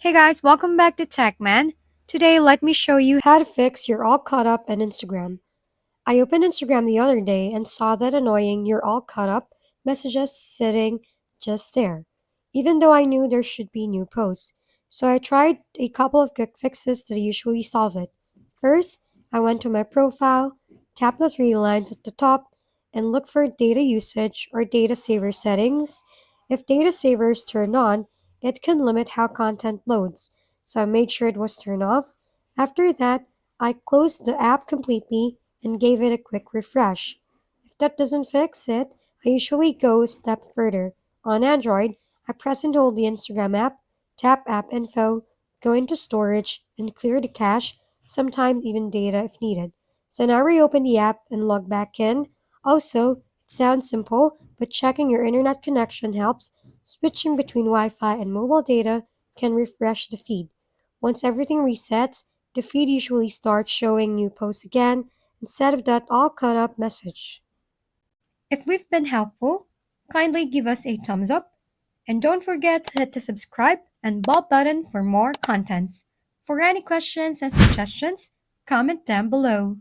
Hey guys, welcome back to TechMan. Today, let me show you how to fix you're all caught up in Instagram. I opened Instagram the other day and saw that annoying you're all caught up messages sitting just there, even though I knew there should be new posts. So I tried a couple of quick fixes that usually solve it. First, I went to my profile, tapped the three lines at the top, and looked for data usage or data saver settings. If data saver is turned on, it can limit how content loads, so I made sure it was turned off. After that, I closed the app completely and gave it a quick refresh. If that doesn't fix it, I usually go a step further. On Android, I press and hold the Instagram app, tap app info, go into storage, and clear the cache, sometimes even data if needed. So now reopen the app and log back in. Also, it sounds simple, but checking your internet connection helps. Switching between Wi Fi and mobile data can refresh the feed. Once everything resets, the feed usually starts showing new posts again instead of that all caught up message. If we've been helpful, kindly give us a thumbs up and don't forget to hit the subscribe and bell button for more contents. For any questions and suggestions, comment down below.